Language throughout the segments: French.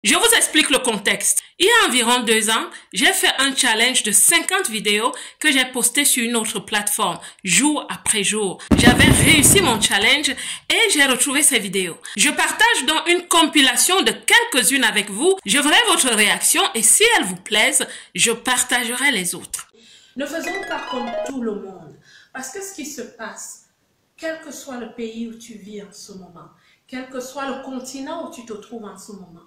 Je vous explique le contexte. Il y a environ 2 ans, j'ai fait un challenge de 50 vidéos que j'ai posté sur une autre plateforme, jour après jour. J'avais réussi mon challenge et j'ai retrouvé ces vidéos. Je partage donc une compilation de quelques-unes avec vous. Je verrai votre réaction et si elles vous plaisent, je partagerai les autres. Ne faisons pas comme tout le monde. Parce que ce qui se passe, quel que soit le pays où tu vis en ce moment, quel que soit le continent où tu te trouves en ce moment,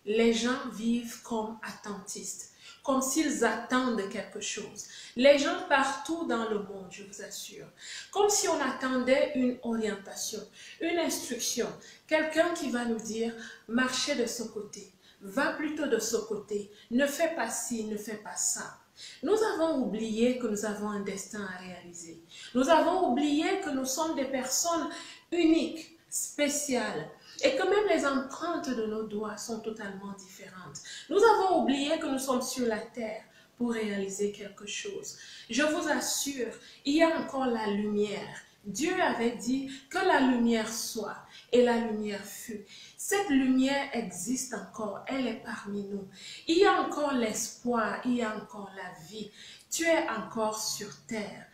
les gens vivent comme attentistes, comme s'ils attendent quelque chose. Les gens partout dans le monde, je vous assure, comme si on attendait une orientation, une instruction, quelqu'un qui va nous dire « marchez de ce côté, va plutôt de ce côté, ne fais pas ci, ne fais pas ça ». Nous avons oublié que nous avons un destin à réaliser. Nous avons oublié que nous sommes des personnes uniques, spéciales, et que même les empreintes de nos doigts sont totalement différentes. Nous avons oublié que nous sommes sur la terre pour réaliser quelque chose. Je vous assure, il y a encore la lumière. Dieu avait dit que la lumière soit, et la lumière fut. Cette lumière existe encore, elle est parmi nous. Il y a encore l'espoir, il y a encore la vie. Tu es encore sur terre.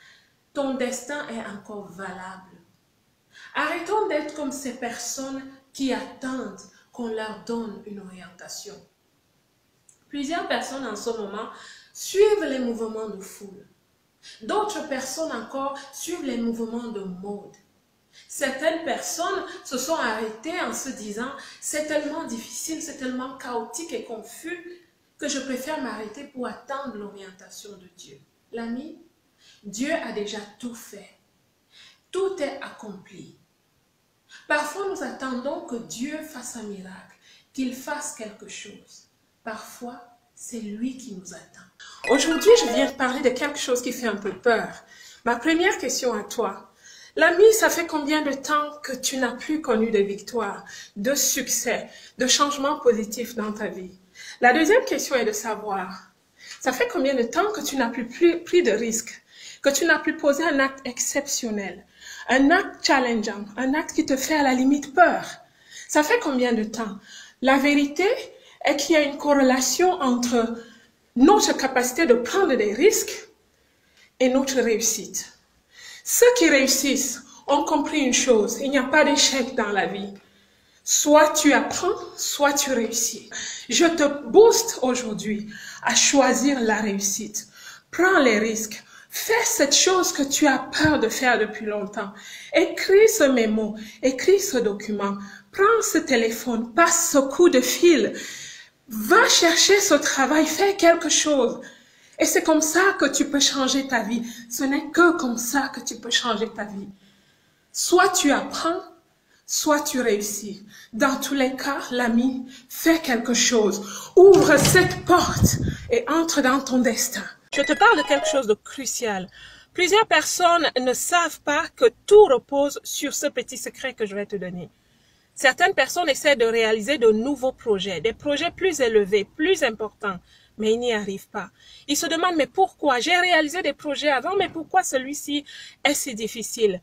Ton destin est encore valable. Arrêtons d'être comme ces personnes qui attendent qu'on leur donne une orientation. Plusieurs personnes en ce moment suivent les mouvements de foule. D'autres personnes encore suivent les mouvements de mode. Certaines personnes se sont arrêtées en se disant « c'est tellement difficile, c'est tellement chaotique et confus que je préfère m'arrêter pour attendre l'orientation de Dieu. » L'ami, Dieu a déjà tout fait. Tout est accompli. Parfois, nous attendons que Dieu fasse un miracle, qu'il fasse quelque chose. Parfois, c'est lui qui nous attend. Aujourd'hui, je viens parler de quelque chose qui fait un peu peur. Ma première question à toi. L'ami, ça fait combien de temps que tu n'as plus connu de victoire, de succès, de changements positifs dans ta vie? La deuxième question est de savoir, ça fait combien de temps que tu n'as plus pris de risques, que tu n'as plus posé un acte exceptionnel, un acte challengeant, un acte qui te fait à la limite peur? Ça fait combien de temps? La vérité est qu'il y a une corrélation entre notre capacité de prendre des risques et notre réussite. Ceux qui réussissent ont compris une chose, il n'y a pas d'échec dans la vie. Soit tu apprends, soit tu réussis. Je te booste aujourd'hui à choisir la réussite. Prends les risques. Fais cette chose que tu as peur de faire depuis longtemps. Écris ce mémo, écris ce document. Prends ce téléphone, passe ce coup de fil. Va chercher ce travail, fais quelque chose. Et c'est comme ça que tu peux changer ta vie. Ce n'est que comme ça que tu peux changer ta vie. Soit tu apprends, soit tu réussis. Dans tous les cas, l'ami, fais quelque chose. Ouvre cette porte et entre dans ton destin. Je te parle de quelque chose de crucial. Plusieurs personnes ne savent pas que tout repose sur ce petit secret que je vais te donner. Certaines personnes essaient de réaliser de nouveaux projets, des projets plus élevés, plus importants, mais ils n'y arrivent pas. Ils se demandent, mais pourquoi? J'ai réalisé des projets avant, mais pourquoi celui-ci est si difficile?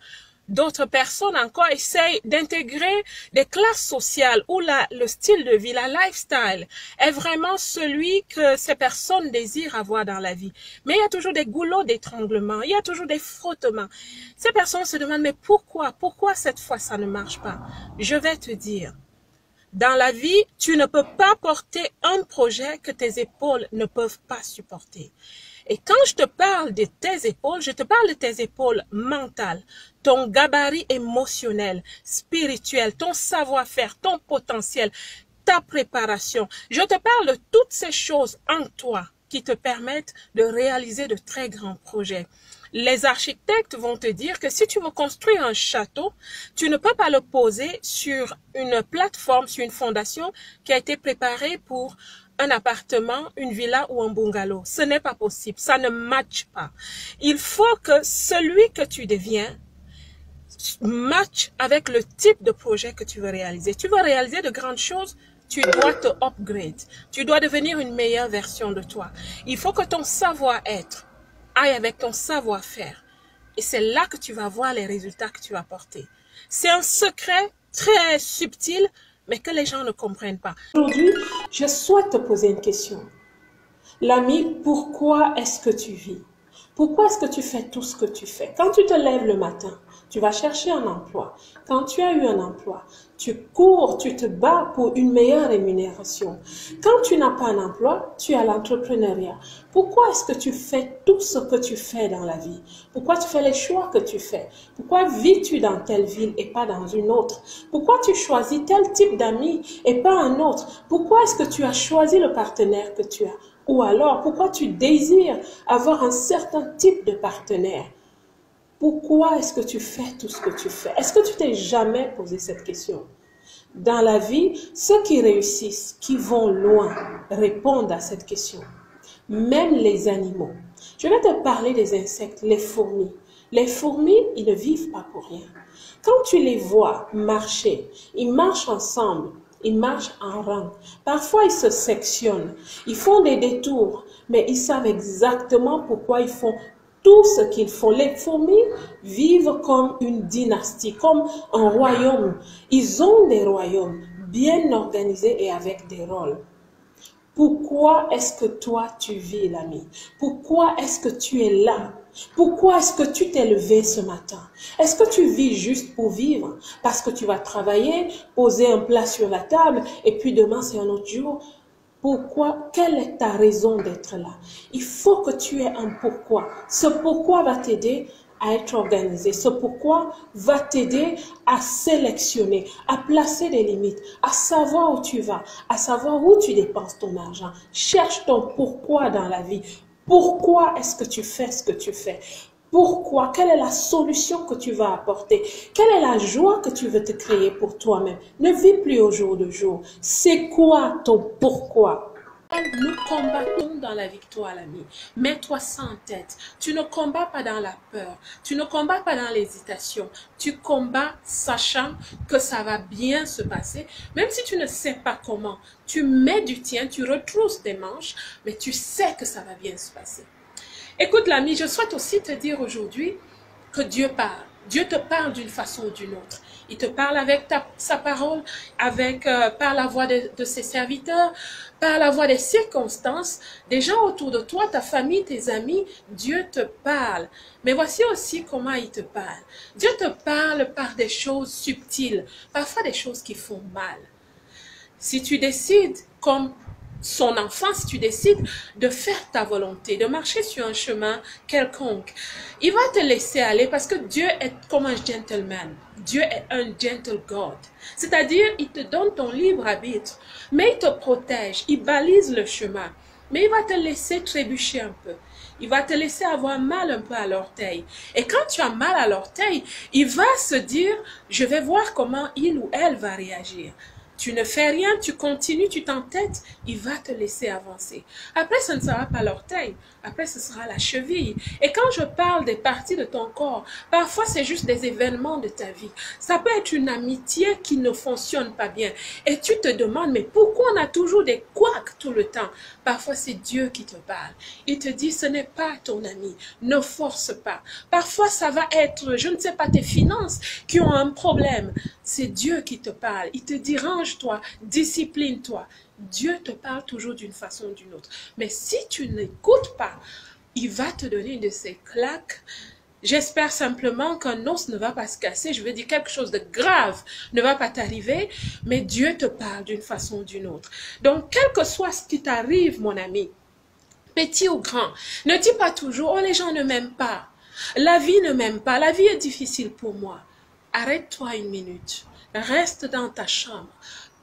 D'autres personnes encore essayent d'intégrer des classes sociales où le style de vie, la lifestyle, est vraiment celui que ces personnes désirent avoir dans la vie. Mais il y a toujours des goulots d'étranglement, il y a toujours des frottements. Ces personnes se demandent, mais pourquoi? Pourquoi cette fois ça ne marche pas? Je vais te dire. Dans la vie, tu ne peux pas porter un projet que tes épaules ne peuvent pas supporter. Et quand je te parle de tes épaules, je te parle de tes épaules mentales, ton gabarit émotionnel, spirituel, ton savoir-faire, ton potentiel, ta préparation. Je te parle de toutes ces choses en toi qui te permettent de réaliser de très grands projets. Les architectes vont te dire que si tu veux construire un château, tu ne peux pas le poser sur une plateforme, sur une fondation qui a été préparée pour un appartement, une villa ou un bungalow. Ce n'est pas possible, ça ne matche pas. Il faut que celui que tu deviens matche avec le type de projet que tu veux réaliser. Tu veux réaliser de grandes choses, tu dois te upgrade. Tu dois devenir une meilleure version de toi. Il faut que ton savoir-être aille avec ton savoir-faire. Et c'est là que tu vas voir les résultats que tu vas porter. C'est un secret très subtil, mais que les gens ne comprennent pas. Aujourd'hui, je souhaite te poser une question. L'ami, pourquoi est-ce que tu vis? Pourquoi est-ce que tu fais tout ce que tu fais? Quand tu te lèves le matin, tu vas chercher un emploi. Quand tu as eu un emploi, tu cours, tu te bats pour une meilleure rémunération. Quand tu n'as pas un emploi, tu as l'entrepreneuriat. Pourquoi est-ce que tu fais tout ce que tu fais dans la vie? Pourquoi tu fais les choix que tu fais? Pourquoi vis-tu dans telle ville et pas dans une autre? Pourquoi tu choisis tel type d'amis et pas un autre? Pourquoi est-ce que tu as choisi le partenaire que tu as? Ou alors, pourquoi tu désires avoir un certain type de partenaire? Pourquoi est-ce que tu fais tout ce que tu fais? Est-ce que tu t'es jamais posé cette question? Dans la vie, ceux qui réussissent, qui vont loin, répondent à cette question. Même les animaux. Je vais te parler des insectes, les fourmis. Les fourmis, ils ne vivent pas pour rien. Quand tu les vois marcher, ils marchent ensemble. Ils marchent en rang. Parfois, ils se sectionnent. Ils font des détours, mais ils savent exactement pourquoi ils font tout ce qu'ils font. Les fourmis vivent comme une dynastie, comme un royaume. Ils ont des royaumes bien organisés et avec des rôles. Pourquoi est-ce que toi, tu vis, l'ami? Pourquoi est-ce que tu es là? Pourquoi est-ce que tu t'es levé ce matin? Est-ce que tu vis juste pour vivre? Parce que tu vas travailler, poser un plat sur la table, et puis demain c'est un autre jour? Pourquoi? Quelle est ta raison d'être là? Il faut que tu aies un pourquoi. Ce pourquoi va t'aider à être organisé. Ce pourquoi va t'aider à sélectionner, à placer des limites, à savoir où tu vas, à savoir où tu dépenses ton argent. Cherche ton pourquoi dans la vie. Pourquoi est-ce que tu fais ce que tu fais? Pourquoi? Quelle est la solution que tu vas apporter? Quelle est la joie que tu veux te créer pour toi-même? Ne vis plus au jour le jour. C'est quoi ton pourquoi? Nous combattons dans la victoire, l'ami. Mets-toi ça en tête. Tu ne combats pas dans la peur. Tu ne combats pas dans l'hésitation. Tu combats sachant que ça va bien se passer. Même si tu ne sais pas comment, tu mets du tien, tu retrousses tes manches, mais tu sais que ça va bien se passer. Écoute, l'ami, je souhaite aussi te dire aujourd'hui que Dieu parle. Dieu te parle d'une façon ou d'une autre. Il te parle avec sa parole, par la voix de ses serviteurs, par la voix des circonstances, des gens autour de toi, ta famille, tes amis. Dieu te parle. Mais voici aussi comment il te parle. Dieu te parle par des choses subtiles, parfois des choses qui font mal. Si tu décides, comme son enfant, si tu décides de faire ta volonté, de marcher sur un chemin quelconque, il va te laisser aller parce que Dieu est comme un gentleman. Dieu est un gentle God. C'est-à-dire, il te donne ton libre arbitre, mais il te protège, il balise le chemin. Mais il va te laisser trébucher un peu. Il va te laisser avoir mal un peu à l'orteil. Et quand tu as mal à l'orteil, il va se dire, je vais voir comment il ou elle va réagir. Tu ne fais rien, tu continues, tu t'entêtes, il va te laisser avancer. Après, ce ne sera pas l'orteil, après, ce sera la cheville. Et quand je parle des parties de ton corps, parfois, c'est juste des événements de ta vie. Ça peut être une amitié qui ne fonctionne pas bien. Et tu te demandes, mais pourquoi on a toujours des couacs tout le temps? Parfois, c'est Dieu qui te parle. Il te dit, ce n'est pas ton ami, ne force pas. Parfois, ça va être, je ne sais pas, tes finances qui ont un problème. C'est Dieu qui te parle. Il te dit, range-toi, discipline-toi. Dieu te parle toujours d'une façon ou d'une autre. Mais si tu n'écoutes pas, il va te donner une de ces claques. J'espère simplement qu'un os ne va pas se casser. Je veux dire, quelque chose de grave ne va pas t'arriver. Mais Dieu te parle d'une façon ou d'une autre. Donc, quel que soit ce qui t'arrive, mon ami, petit ou grand, ne dis pas toujours, oh, les gens ne m'aiment pas. La vie ne m'aime pas. La vie est difficile pour moi. Arrête-toi une minute. Reste dans ta chambre.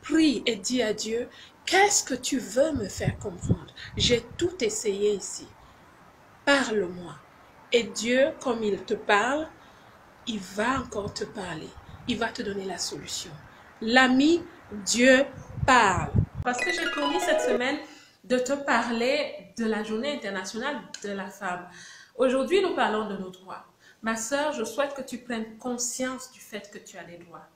Prie et dis à Dieu, qu'est-ce que tu veux me faire comprendre? J'ai tout essayé ici. Parle-moi. Et Dieu, comme il te parle, il va encore te parler. Il va te donner la solution. L'ami, Dieu parle. Parce que j'ai promis cette semaine de te parler de la Journée internationale de la femme. Aujourd'hui, nous parlons de nos droits. Ma sœur, je souhaite que tu prennes conscience du fait que tu as des droits.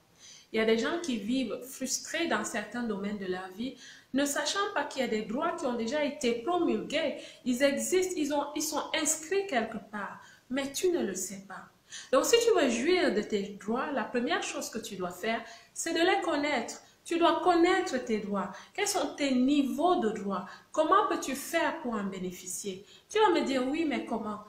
Il y a des gens qui vivent frustrés dans certains domaines de leur vie, ne sachant pas qu'il y a des droits qui ont déjà été promulgués. Ils existent, ils sont inscrits quelque part, mais tu ne le sais pas. Donc, si tu veux jouir de tes droits, la première chose que tu dois faire, c'est de les connaître. Tu dois connaître tes droits. Quels sont tes niveaux de droits? Comment peux-tu faire pour en bénéficier? Tu vas me dire, oui, mais comment?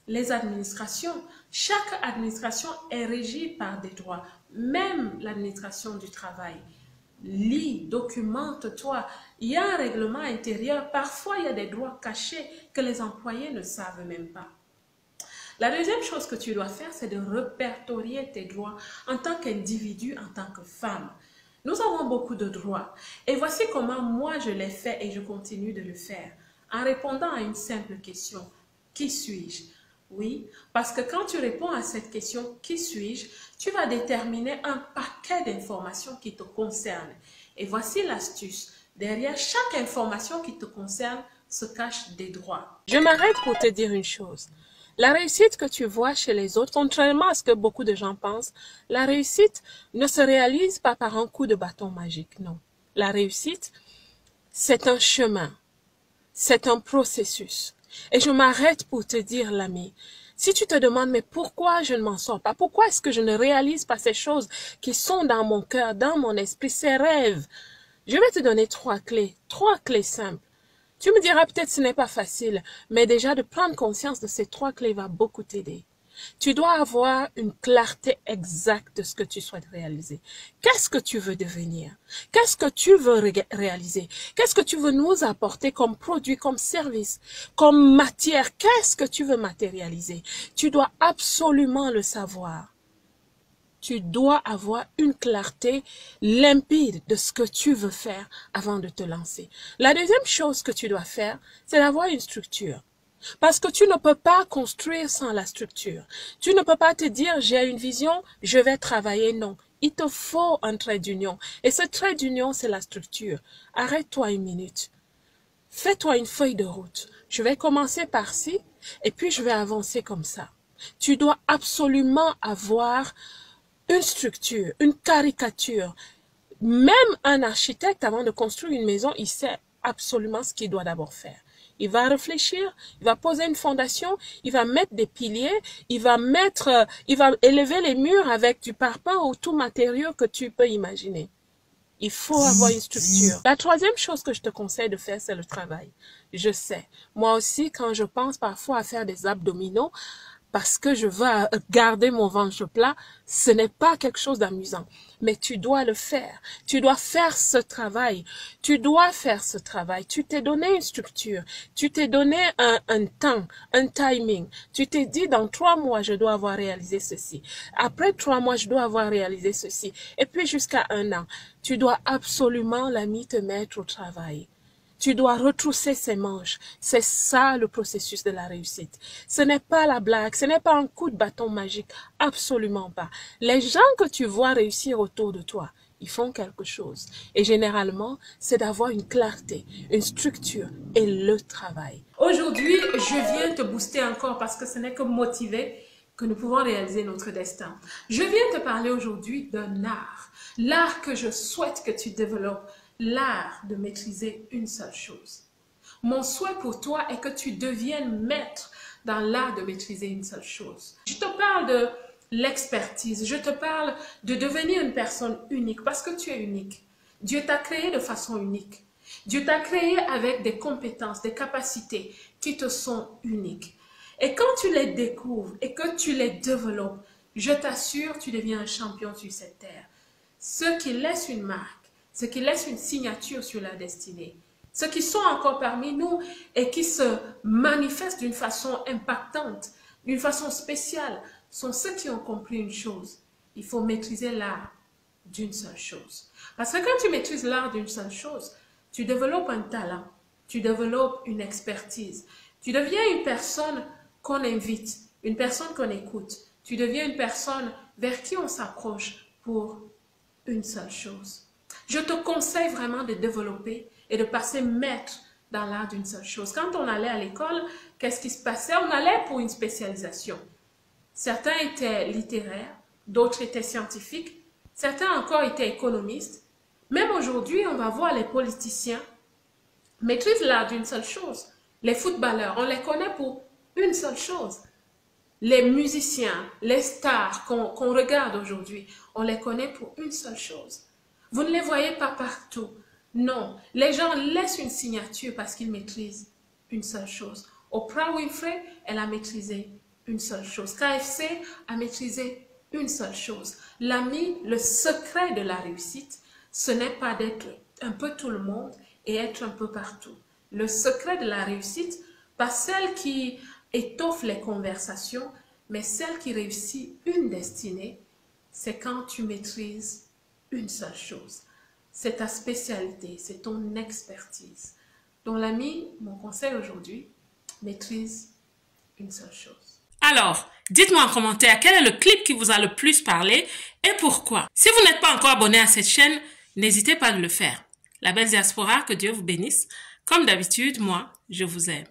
Les administrations, chaque administration est régie par des droits, même l'administration du travail. Lis, documente-toi. Il y a un règlement intérieur. Parfois, il y a des droits cachés que les employés ne savent même pas. La deuxième chose que tu dois faire, c'est de répertorier tes droits en tant qu'individu, en tant que femme. Nous avons beaucoup de droits. Et voici comment moi je l'ai fait et je continue de le faire. En répondant à une simple question, qui suis-je? Oui, parce que quand tu réponds à cette question, qui suis-je, tu vas déterminer un paquet d'informations qui te concernent. Et voici l'astuce. Derrière chaque information qui te concerne se cachent des droits. Je m'arrête pour te dire une chose. La réussite que tu vois chez les autres, contrairement à ce que beaucoup de gens pensent, la réussite ne se réalise pas par un coup de bâton magique, non. La réussite, c'est un chemin, c'est un processus. Et je m'arrête pour te dire, l'ami, si tu te demandes, mais pourquoi je ne m'en sors pas? Pourquoi est-ce que je ne réalise pas ces choses qui sont dans mon cœur, dans mon esprit, ces rêves? Je vais te donner trois clés simples. Tu me diras peut-être que ce n'est pas facile, mais déjà de prendre conscience de ces trois clés va beaucoup t'aider. Tu dois avoir une clarté exacte de ce que tu souhaites réaliser. Qu'est-ce que tu veux devenir? Qu'est-ce que tu veux réaliser? Qu'est-ce que tu veux nous apporter comme produit, comme service, comme matière? Qu'est-ce que tu veux matérialiser? Tu dois absolument le savoir. Tu dois avoir une clarté limpide de ce que tu veux faire avant de te lancer. La deuxième chose que tu dois faire, c'est d'avoir une structure. Parce que tu ne peux pas construire sans la structure. Tu ne peux pas te dire, j'ai une vision, je vais travailler. Non, il te faut un trait d'union. Et ce trait d'union, c'est la structure. Arrête-toi une minute. Fais-toi une feuille de route. Je vais commencer par ci, et puis je vais avancer comme ça. Tu dois absolument avoir une structure, une caricature. Même un architecte, avant de construire une maison, il sait absolument ce qu'il doit d'abord faire. Il va réfléchir, il va poser une fondation, il va mettre des piliers, il va élever les murs avec du parpaing ou tout matériau que tu peux imaginer. Il faut avoir une structure. La troisième chose que je te conseille de faire, c'est le travail. Je sais, moi aussi, quand je pense parfois à faire des abdominaux, parce que je veux garder mon ventre plat, ce n'est pas quelque chose d'amusant. Mais tu dois le faire. Tu dois faire ce travail. Tu dois faire ce travail. Tu t'es donné une structure. Tu t'es donné un temps, un timing. Tu t'es dit, dans 3 mois, je dois avoir réalisé ceci. Après 3 mois, je dois avoir réalisé ceci. Et puis jusqu'à 1 an. Tu dois absolument, l'ami, te mettre au travail. Tu dois retrousser ses manches. C'est ça le processus de la réussite. Ce n'est pas la blague, ce n'est pas un coup de bâton magique. Absolument pas. Les gens que tu vois réussir autour de toi, ils font quelque chose. Et généralement, c'est d'avoir une clarté, une structure et le travail. Aujourd'hui, je viens te booster encore parce que ce n'est que motiver que nous pouvons réaliser notre destin. Je viens te parler aujourd'hui d'un art. L'art que je souhaite que tu développes. L'art de maîtriser une seule chose. Mon souhait pour toi est que tu deviennes maître dans l'art de maîtriser une seule chose. Je te parle de l'expertise, je te parle de devenir une personne unique parce que tu es unique. Dieu t'a créé de façon unique. Dieu t'a créé avec des compétences, des capacités qui te sont uniques. Et quand tu les découvres et que tu les développes, je t'assure, tu deviens un champion sur cette terre. Ceux qui laissent une marque, ceux qui laissent une signature sur la destinée, ceux qui sont encore parmi nous et qui se manifestent d'une façon impactante, d'une façon spéciale, sont ceux qui ont compris une chose. Il faut maîtriser l'art d'une seule chose. Parce que quand tu maîtrises l'art d'une seule chose, tu développes un talent, tu développes une expertise. Tu deviens une personne qu'on invite, une personne qu'on écoute. Tu deviens une personne vers qui on s'approche pour une seule chose. Je te conseille vraiment de développer et de passer maître dans l'art d'une seule chose. Quand on allait à l'école, qu'est-ce qui se passait? On allait pour une spécialisation. Certains étaient littéraires, d'autres étaient scientifiques, certains encore étaient économistes. Même aujourd'hui, on va voir les politiciens maîtrisent l'art d'une seule chose. Les footballeurs, on les connaît pour une seule chose. Les musiciens, les stars qu'on regarde aujourd'hui, on les connaît pour une seule chose. Vous ne les voyez pas partout. Non, les gens laissent une signature parce qu'ils maîtrisent une seule chose. Oprah Winfrey, elle a maîtrisé une seule chose. KFC a maîtrisé une seule chose. L'ami, le secret de la réussite, ce n'est pas d'être un peu tout le monde et être un peu partout. Le secret de la réussite, pas celle qui étoffe les conversations, mais celle qui réussit une destinée, c'est quand tu maîtrises une seule chose. C'est ta spécialité, c'est ton expertise. Donc l'ami, mon conseil aujourd'hui, maîtrise une seule chose. Alors, dites-moi en commentaire quel est le clip qui vous a le plus parlé et pourquoi. Si vous n'êtes pas encore abonné à cette chaîne, n'hésitez pas à le faire. La belle diaspora, que Dieu vous bénisse. Comme d'habitude, moi, je vous aime.